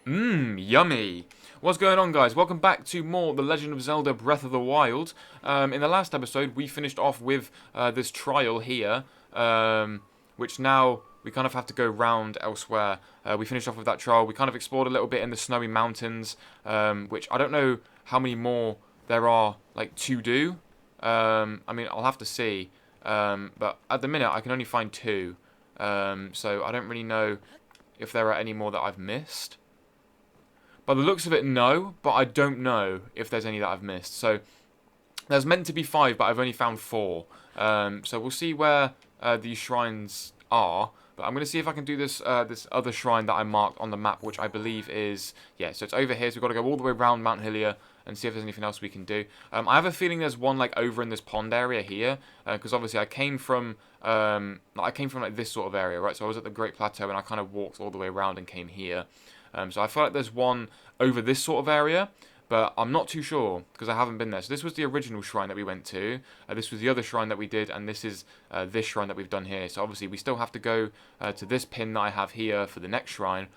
Yummy. What's going on, guys? Welcome back to more The Legend of Zelda Breath of the Wild. In the last episode, we finished off with this trial here, which now we kind of have to go round elsewhere. We finished off with that trial. We kind of explored a little bit in the snowy mountains, which I don't know how many more there are like to do. I mean, I'll have to see. But at the minute, I can only find two. So I don't really know if there are any more that I've missed. By the looks of it, no, but I don't know if there's any that I've missed. So there's meant to be 5, but I've only found 4. So we'll see where these shrines are. But I'm going to see if I can do this this other shrine that I marked on the map, which I believe is... Yeah, so it's over here, so we've got to go all the way around Mount Hylia and see if there's anything else we can do. I have a feeling there's one like over in this pond area here, because obviously I came from like this sort of area, right? So I was at the Great Plateau and I kind of walked all the way around and came here. So I feel like there's one over this sort of area, but I'm not too sure because I haven't been there. So this was the original shrine that we went to. This was the other shrine that we did, and this is this shrine that we've done here. So obviously we still have to go to this pin that I have here for the next shrine.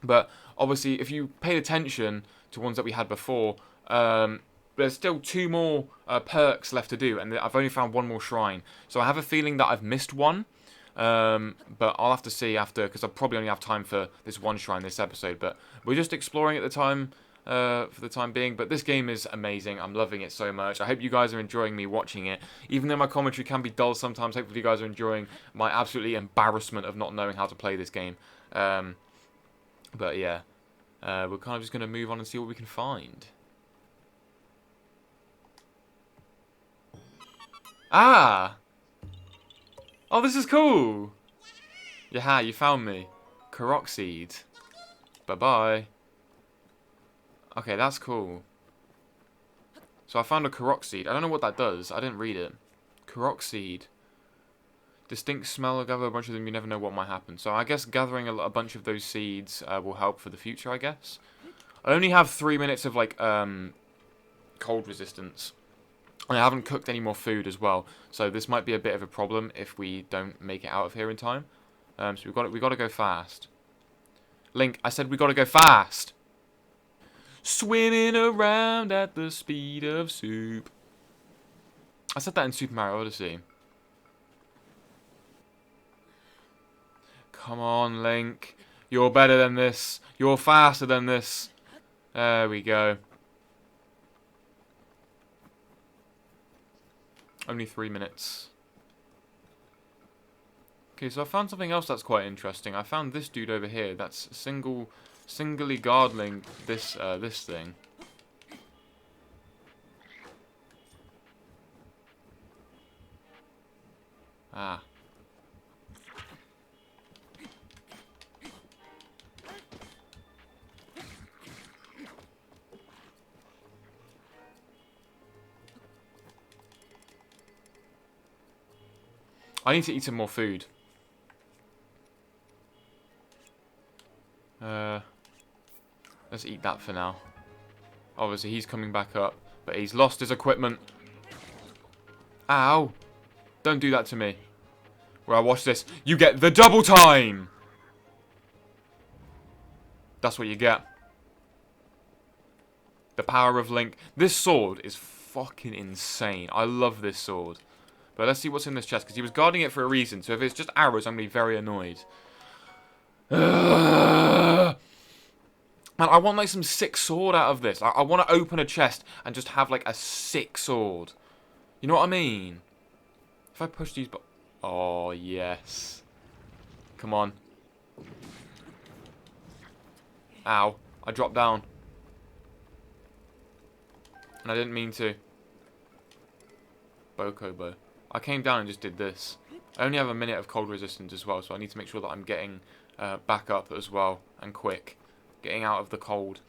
But obviously if you paid attention to ones that we had before, there's still 2 more perks left to do, and I've only found 1 more shrine. So I have a feeling that I've missed one. But I'll have to see after, because I'll probably only have time for this one shrine this episode. But we're just exploring at the time, for the time being. But this game is amazing. I'm loving it so much. I hope you guys are enjoying me watching it. Even though my commentary can be dull sometimes, hopefully you guys are enjoying my absolutely embarrassment of not knowing how to play this game. But yeah, we're kind of just going to move on and see what we can find. Ah! Oh, this is cool! Yeah, you found me. Korok seed. Bye-bye. Okay, that's cool. So I found a Korok seed. I don't know what that does. I didn't read it. Korok seed. Distinct smell. Gather a bunch of them. You never know what might happen. So I guess gathering a bunch of those seeds will help for the future, I guess. I only have 3 minutes of, like, cold resistance. And I haven't cooked any more food as well, so this might be a bit of a problem if we don't make it out of here in time. So we got to go fast. Link, I said we got to go fast. Swimming around at the speed of soup. I said that in Super Mario Odyssey. Come on, Link. You're better than this. You're faster than this. There we go. Only 3 minutes. Okay, so I found something else that's quite interesting. I found this dude over here that's singly guarding this this thing. Ah. I need to eat some more food. Let's eat that for now. Obviously, he's coming back up, but he's lost his equipment. Ow! Don't do that to me. Well, watch this. You get the double time! That's what you get. The power of Link. This sword is fucking insane. I love this sword. But let's see what's in this chest, because he was guarding it for a reason. So if it's just arrows, I'm going to be very annoyed. Man, I want like some sick sword out of this. I want to open a chest and just have like a sick sword. You know what I mean? If I push these... Oh, yes. Come on. Ow. I dropped down. And I didn't mean to. Bokobo. I came down and just did this. I only have a minute of cold resistance as well, so I need to make sure that I'm getting back up as well, and quick. Getting out of the cold.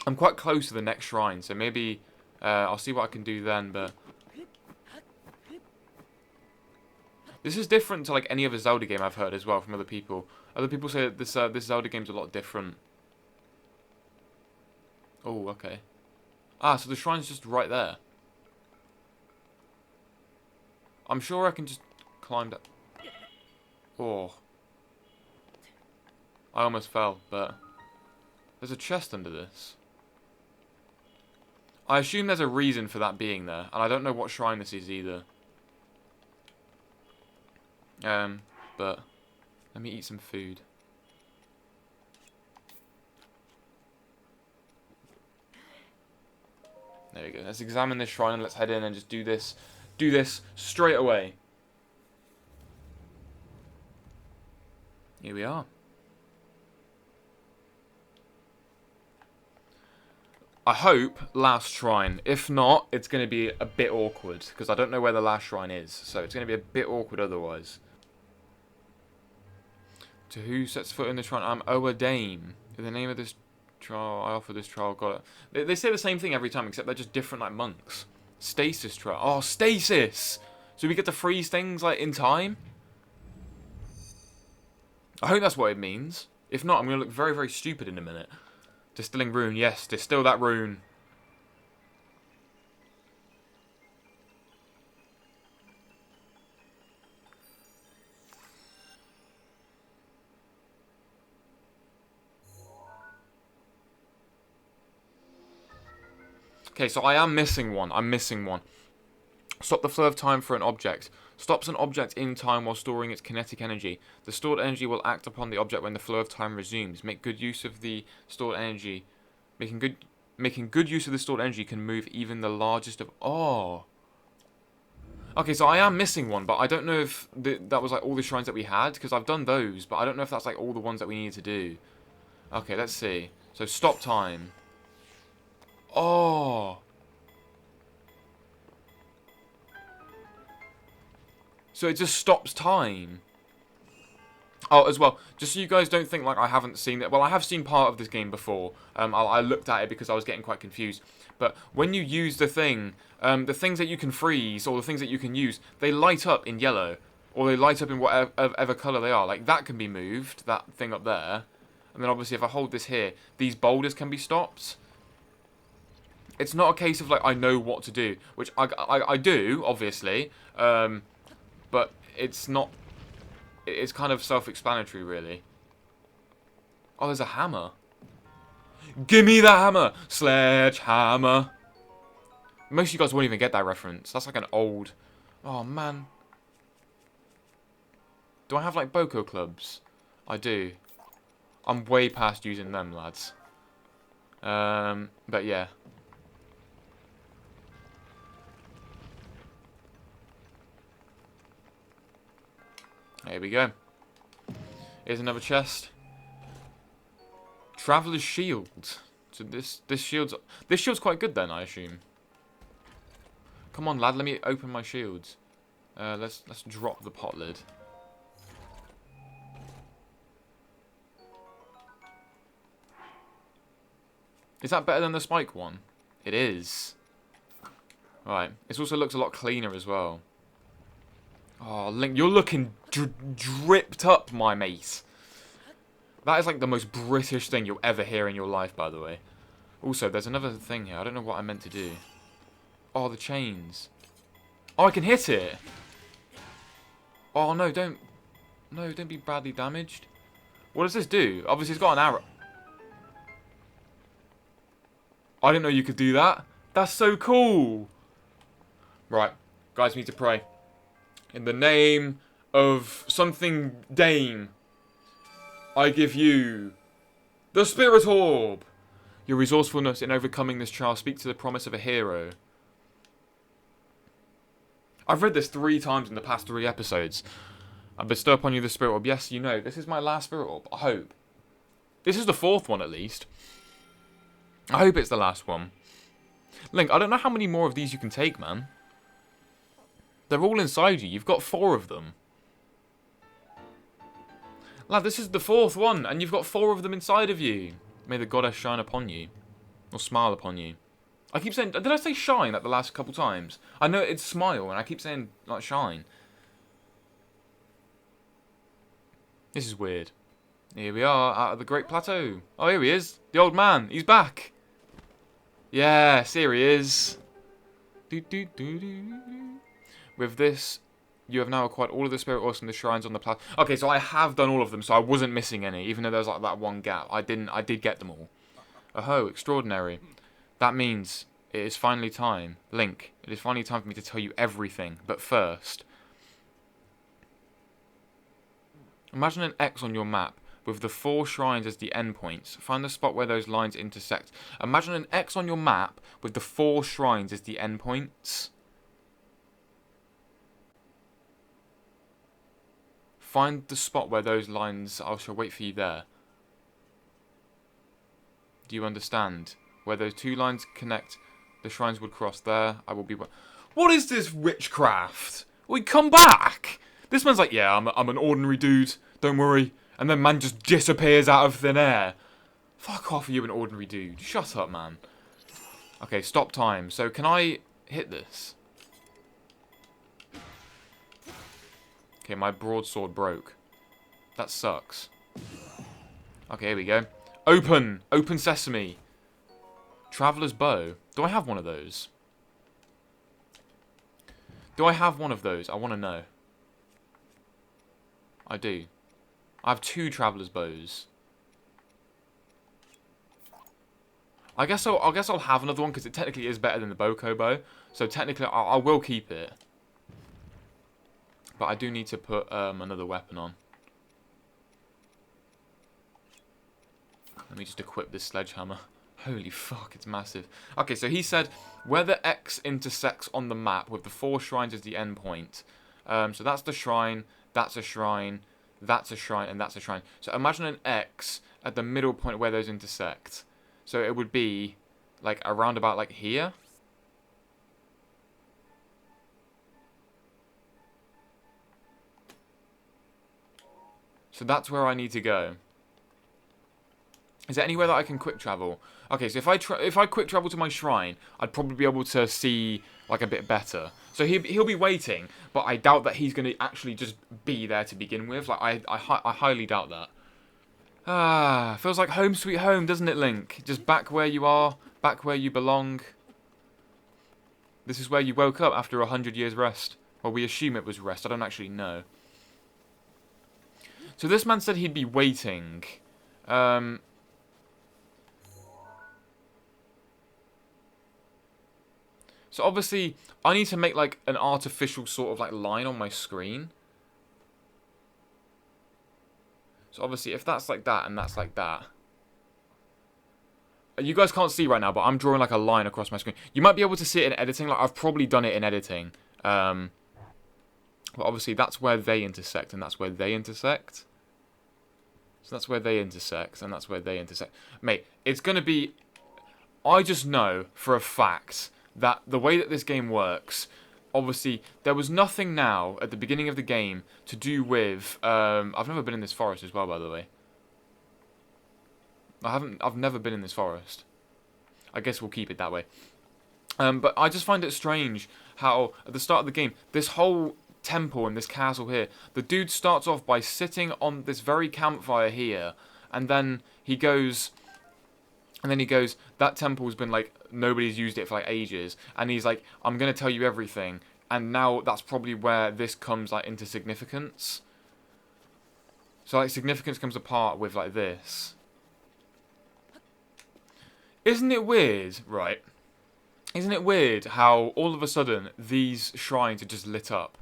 I'm quite close to the next shrine, so maybe I'll see what I can do then, but... This is different to like any other Zelda game I've heard as well from other people. Other people say that this Zelda game's a lot different. Oh, okay. Ah, so the shrine's just right there. I'm sure I can just climb that. Oh. I almost fell, but There's a chest under this. I assume there's a reason for that being there, and I don't know what shrine this is either. But let me eat some food. There we go. Let's examine this shrine and let's head in and just do this straight away. Here we are. I hope last shrine. If not, it's going to be a bit awkward because I don't know where the last shrine is. So it's going to be a bit awkward otherwise. To who sets foot in the shrine? I'm Oa Dame. In the name of this trial, I offer this trial. Got it. They say the same thing every time, except they're just different, like monks. Stasis trial. Oh, stasis! So we get to freeze things like in time. I hope that's what it means. If not, I'm going to look very, very stupid in a minute. Distilling rune, yes, distill that rune. Okay, so I am missing one. I'm missing one. Stop the flow of time for an object. Stops an object in time while storing its kinetic energy. The stored energy will act upon the object when the flow of time resumes. Make good use of the stored energy. Making good use of the stored energy can move even the largest of... Oh. Okay, so I am missing one, but I don't know if that was like all the shrines that we had, because I've done those, but I don't know if that's like all the ones that we needed to do. Okay, let's see. So stop time. Oh. So it just stops time. Oh, as well, just so you guys don't think like I haven't seen it. Well, I have seen part of this game before. I looked at it because I was getting quite confused. But when you use the thing, the things that you can freeze or the things that you can use, they light up in yellow. Or they light up in whatever colour they are. Like, that can be moved, that thing up there. And then obviously if I hold this here, these boulders can be stopped. It's not a case of, like, I know what to do. Which I do, obviously. But it's not... It's kind of self-explanatory, really. Oh, there's a hammer. Gimme the hammer! Sledgehammer! Most of you guys won't even get that reference. That's like an old... Oh, man. Do I have, like, Boko clubs? I do. I'm way past using them, lads. But yeah. Here we go. Here's another chest. Traveler's shield. So this shield's quite good then, I assume. Come on, lad. Let me open my shields. Let's drop the pot lid. Is that better than the spike one? It is. Right. It also looks a lot cleaner as well. Oh, Link, you're looking dripped up, my mate. That is like the most British thing you'll ever hear in your life, by the way. Also, there's another thing here. I don't know what I meant to do. Oh, the chains. Oh, I can hit it. Oh, no, don't be badly damaged. What does this do? Obviously, it's got an arrow. I didn't know you could do that. That's so cool. Right, guys, we need to pray. In the name of something Dame, I give you the Spirit Orb. Your resourcefulness in overcoming this trial speaks to the promise of a hero. I've read this 3 times in the past 3 episodes. I bestow upon you the Spirit Orb. Yes, you know, this is my last Spirit Orb, I hope. This is the 4th one, at least. I hope it's the last one. Link, I don't know how many more of these you can take, man. They're all inside you. You've got 4 of them. Lad, this is the 4th one, and you've got 4 of them inside of you. May the goddess shine upon you. Or smile upon you. I keep saying... Did I say shine like the last couple times? I know it's smile, and I keep saying, like, shine. This is weird. Here we are, out of the Great Plateau. Oh, here he is. The old man. He's back. Yes, here he is. With this, you have now acquired all of the Spirit Orbs from the shrines on the plateau. Okay, so I have done all of them, so I wasn't missing any, even though there was like that one gap. I did get them all. Oh, extraordinary. That means it is finally time. Link, it is finally time for me to tell you everything. But first, imagine an X on your map with the 4 shrines as the endpoints. Find the spot where those lines intersect. Imagine an X on your map with the 4 shrines as the endpoints. Find the spot where those lines... I shall wait for you there. Do you understand? Where those 2 lines connect, the shrines would cross there. I will be... What is this witchcraft? We come back! This man's like, yeah, I'm an ordinary dude. Don't worry. And then man just disappears out of thin air. Fuck off, you an ordinary dude. Shut up, man. Okay, stop time. So can I hit this? Okay, my broadsword broke. That sucks. Okay, here we go. Open! Open sesame. Traveler's bow. Do I have one of those? Do I have one of those? I want to know. I do. I have 2 traveler's bows. I guess I'll have another one because it technically is better than the Boko bow. So technically I will keep it. But I do need to put another weapon on. Let me just equip this sledgehammer. Holy fuck, it's massive. Okay, so he said where the X intersects on the map with the 4 shrines as the endpoint. So that's the shrine, that's a shrine, that's a shrine, and that's a shrine. So imagine an X at the middle point where those intersect. So it would be like around about like here. So that's where I need to go. Is there anywhere that I can quick travel? Okay, so if I quick travel to my shrine, I'd probably be able to see like a bit better. So he'll be waiting, but I doubt that he's going to actually just be there to begin with. Like I highly doubt that. Ah, feels like home sweet home, doesn't it, Link? Just back where you are, back where you belong. This is where you woke up after 100 years rest. Well, we assume it was rest. I don't actually know. So this man said he'd be waiting. So obviously, I need to make like an artificial sort of like line on my screen. So obviously, if that's like that and that's like that. You guys can't see right now, but I'm drawing like a line across my screen. You might be able to see it in editing. Like I've probably done it in editing. But obviously, that's where they intersect and that's where they intersect. So that's where they intersect, and that's where they intersect. Mate, it's going to be... I just know for a fact that the way that this game works... Obviously, there was nothing now at the beginning of the game to do with... I've never been in this forest as well, by the way. I've never been in this forest. I guess we'll keep it that way. But I just find it strange how, at the start of the game, this whole... temple in this castle here, the dude starts off by sitting on this very campfire here, and then he goes, that temple's been like, nobody's used it for like ages, and he's like, I'm gonna tell you everything, and now that's probably where this comes like into significance. So like significance comes apart with like this. Isn't it weird, right? Isn't it weird how all of a sudden these shrines are just lit up?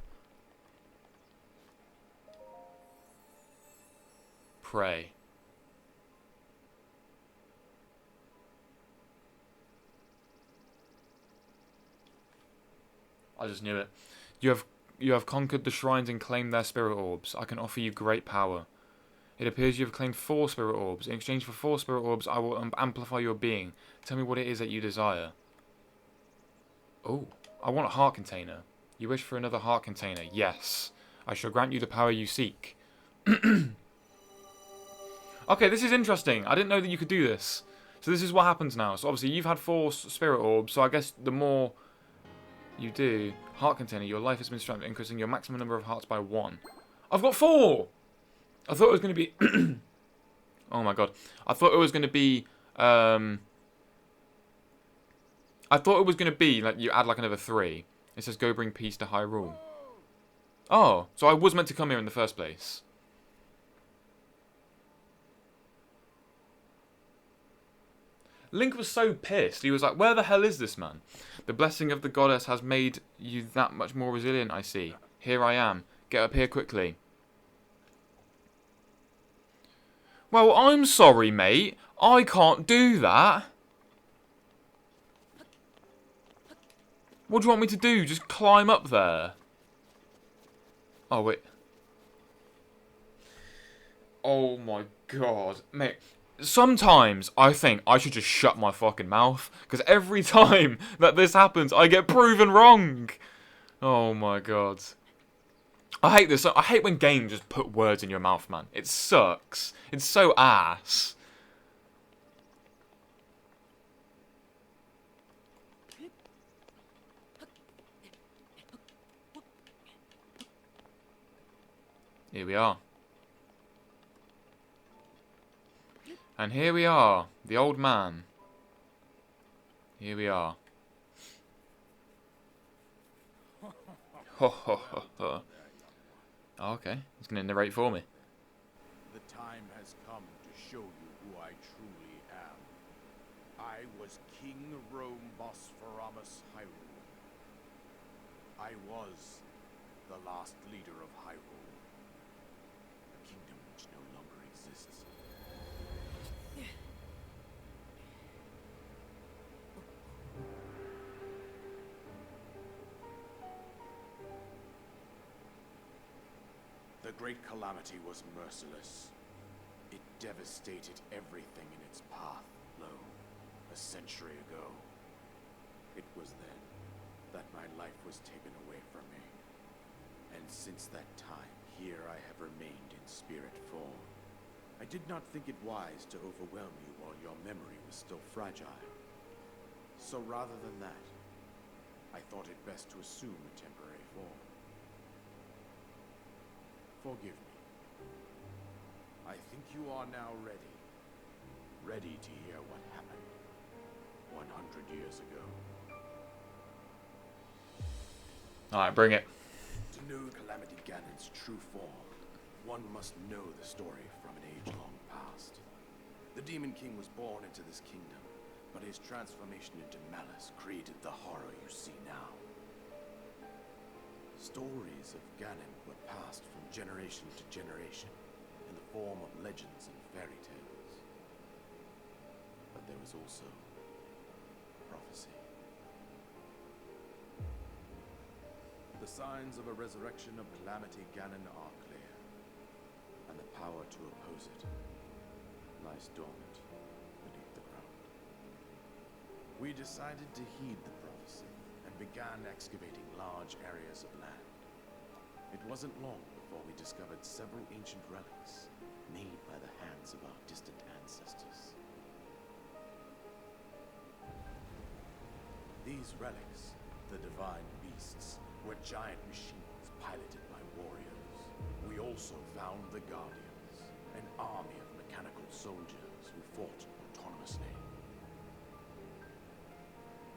Pray. I just knew it. You have conquered the shrines and claimed their spirit orbs. I can offer you great power. It appears you have claimed 4 spirit orbs. In exchange for 4 spirit orbs, I will amplify your being. Tell me what it is that you desire. Oh, I want a heart container. You wish for another heart container? Yes. I shall grant you the power you seek. Okay, this is interesting. I didn't know that you could do this. So this is what happens now. So obviously you've had 4 spirit orbs, so I guess the more you do... Heart container, your life has been strengthened, increasing your maximum number of hearts by 1. I've got 4! I thought it was going to be... oh my god. I thought it was going to be... I thought it was going to be, like, you add like another 3. It says, go bring peace to Hyrule. Oh, so I was meant to come here in the first place. Link was so pissed. He was like, where the hell is this man? The blessing of the goddess has made you that much more resilient, I see. Here I am. Get up here quickly. Well, I'm sorry, mate. I can't do that. What do you want me to do? Just climb up there? Oh, wait. Oh my god. Mate, sometimes I think I should just shut my fucking mouth. Because every time that this happens, I get proven wrong. Oh my god. I hate this. I hate when games just put words in your mouth, man. It sucks. It's so ass. Here we are. And here we are, the old man. Here we are. Ho ho ho ho. Oh, okay, he's going to narrate for me. The time has come to show you who I truly am. I was King Rome Bosphoramus Hyrule. I was the last leader of Hyrule, a kingdom which no longer exists. The Great Calamity was merciless. It devastated everything in its path, lo, a century ago. It was then that my life was taken away from me. And since that time, here I have remained in spirit form. I did not think it wise to overwhelm you while your memory was still fragile. So rather than that, I thought it best to assume a temporary form. Forgive me. I think you are now ready. Ready to hear what happened 100 years ago. Alright, bring it. To know Calamity Ganon's true form, one must know the story from an age-long past. The Demon King was born into this kingdom, but his transformation into malice created the horror you see now. Stories of Ganon were passed from generation to generation in the form of legends and fairy tales. But there was also prophecy. The signs of a resurrection of Calamity Ganon are clear, and the power to oppose it lies dormant beneath the ground. We decided to heed the prophecy and began excavating large areas of land. It wasn't long before we discovered several ancient relics made by the hands of our distant ancestors. These relics, the divine beasts, were giant machines piloted by warriors. We also found the Guardians, an army of mechanical soldiers who fought autonomously.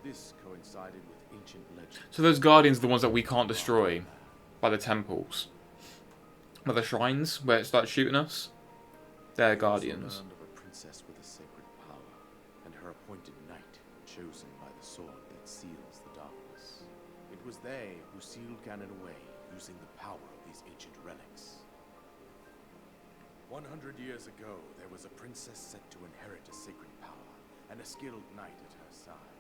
This coincided with ancient legends. So those guardians are the ones that we can't destroy by the temples. By the shrines where it starts shooting us. They're guardians. Learned of a princess with a sacred power, and her appointed knight, chosen by the sword that seals the darkness. It was they who sealed Ganon away using the power of these ancient relics. 100 years ago, there was a princess set to inherit a sacred power, and a skilled knight at her side.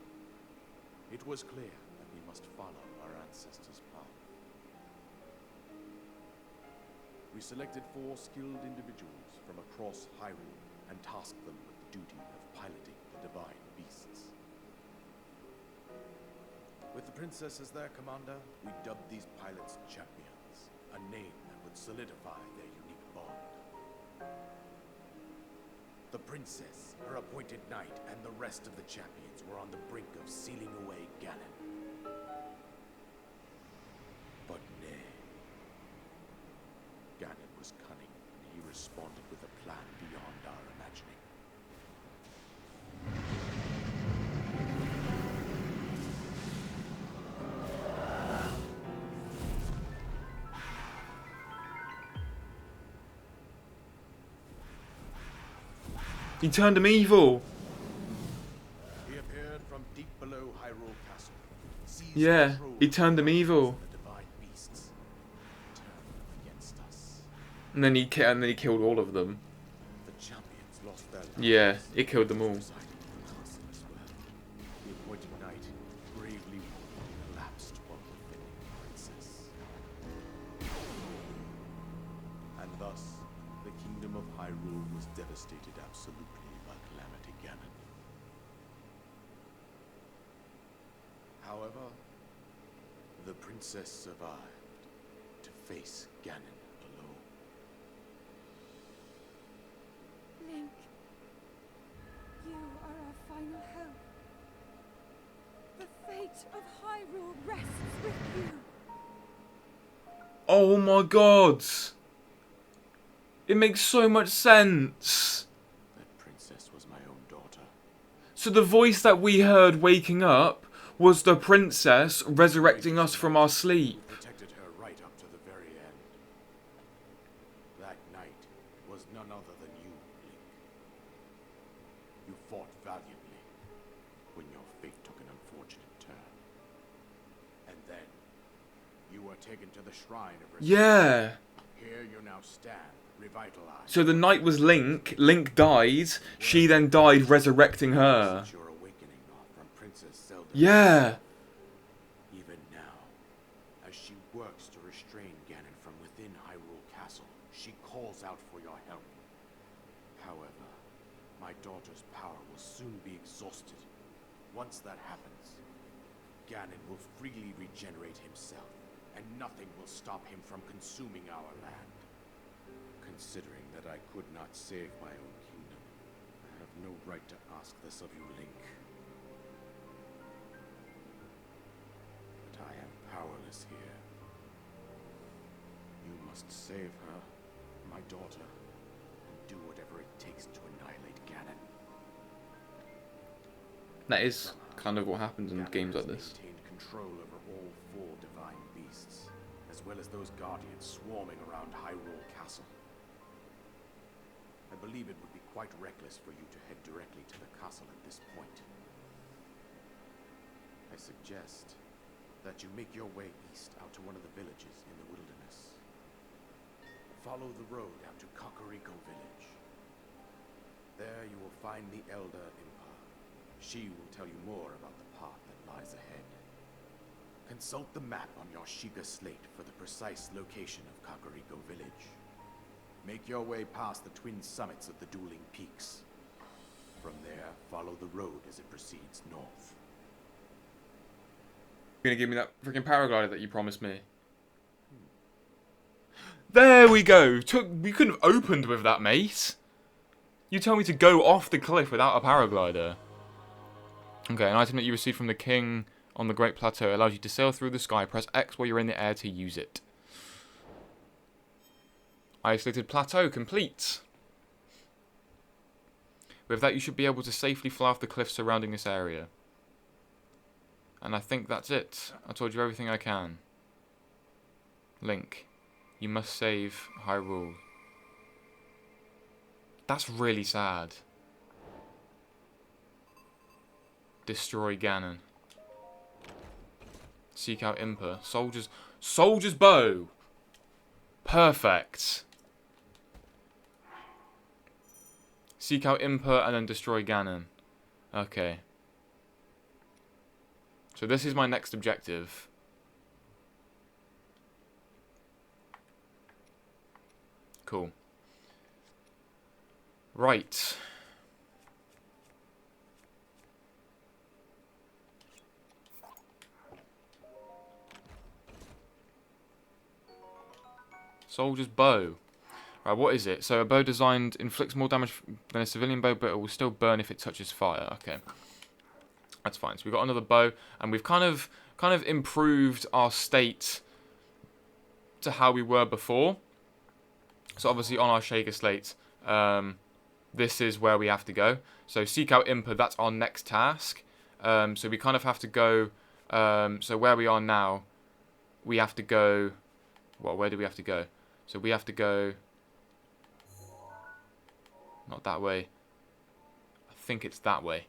It was clear that we must follow our ancestors' path. We selected 4 skilled individuals from across Hyrule and tasked them with the duty of piloting the divine beasts. With the princess as their commander, we dubbed these pilots champions, a name that would solidify their unique bond. The princess, her appointed knight, and the rest of the champions were on the brink of sealing away Ganon. But nay. Ganon was cunning, and he responded with a plan beyond our imagining. He turned him evil. These Yeah, he controlled turned them evil. the divine beasts turned them against us. And then he killed all of them. The champions lost their lives. Yeah, he killed them all. Residing in the castle as well. The appointed knight bravely collapsed while defending the princess. And thus, the kingdom of Hyrule was devastated absolutely by Calamity Ganon. However, the princess survived to face Ganon alone. Link, you are our final hope. The fate of Hyrule rests with you. Oh my god! It makes so much sense. That princess was my own daughter. So the voice that we heard waking up was the princess resurrecting us from our sleep. Protected her right up to the very end. That night was none other than you, Link. You fought valiantly when your fate took an unfortunate turn. And then you were taken to the shrine of Resurrection. Yeah. Here you now stand, revitalized. So the night was Link. Link died. She then died resurrecting her. Since your awakening from Princess Zelda. Yeah. Even now, as she works to restrain Ganon from within Hyrule Castle, she calls out for your help. However, my daughter's power will soon be exhausted. Once that happens, Ganon will freely regenerate himself, and nothing will stop him from consuming our land. Considering that I could not save my own kingdom, I have no right to ask this of you, Link. But I am powerless here. You must save her, my daughter, and do whatever it takes to annihilate Ganon. That is kind of what happens in games like this. Maintained control over all four divine beasts, as well as those guardians swarming around Hyrule Castle. I believe it would be quite reckless for you to head directly to the castle at this point. I suggest that you make your way east out to one of the villages in the wilderness. Follow the road out to Kakariko Village. There you will find the Elder Impa. She will tell you more about the path that lies ahead. Consult the map on your Sheikah slate for the precise location of Kakariko Village. Make your way past the twin summits of the dueling peaks. From there, follow the road as it proceeds north. You're gonna give me that freaking paraglider that you promised me. There we go. We couldn't have opened with that, mate. You tell me to go off the cliff without a paraglider. Okay, an item that you received from the king on the Great Plateau allows you to sail through the sky. Press X while you're in the air to use it. Isolated plateau complete. With that, you should be able to safely fly off the cliffs surrounding this area. And I think that's it. I told you everything I can. Link, you must save Hyrule. That's really sad. Destroy Ganon. Seek out Impa. Soldier's bow. Perfect. Seek out Impa and then destroy Ganon. Okay. So this is my next objective. Cool. Right. Soldier's bow. Right, what is it? So a bow designed inflicts more damage than a civilian bow, but it will still burn if it touches fire. Okay. That's fine. So we've got another bow, and we've kind of improved our state to how we were before. So obviously on our Shaker slate, this is where we have to go. So seek out Impa, that's our next task. So we kind of have to go, so where we are now, we have to go, well, where do we have to go? So we have to go, not that way, I think it's that way.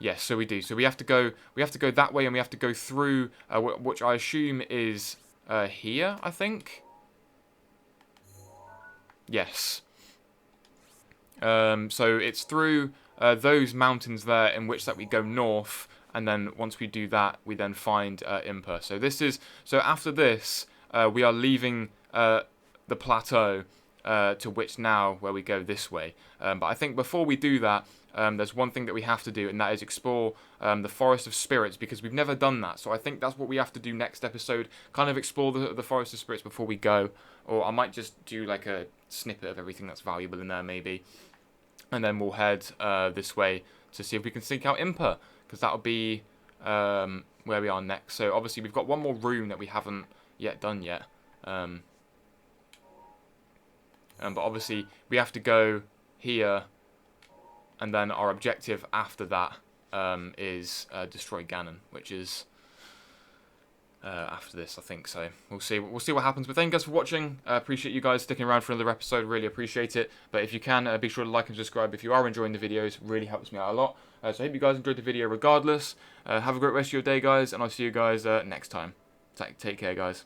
Yes, so we do. So we have to go that way, and we have to go through, which I assume is here, I think. Yes. So it's through those mountains there, in which that we go north, and then once we do that, we then find Impa. So after this, we are leaving the plateau, to which now where we go this way. But I think before we do that, there's one thing that we have to do, and that is explore the Forest of Spirits, because we've never done that. So I think that's what we have to do next episode, kind of explore the Forest of Spirits before we go. Or I might just do like a snippet of everything that's valuable in there, maybe. And then we'll head this way to see if we can seek out Impa, because that'll be where we are next. So obviously we've got one more room that we haven't yet done yet. But obviously we have to go here, and then our objective after that is destroy Ganon, which is after this, I think. So we'll see what happens. But thank you guys for watching. Appreciate you guys sticking around for another episode. Really appreciate it. But if you can, be sure to like and subscribe if you are enjoying the videos. Really helps me out a lot. So I hope you guys enjoyed the video regardless. Have a great rest of your day, guys, and I'll see you guys next time. Take care, guys.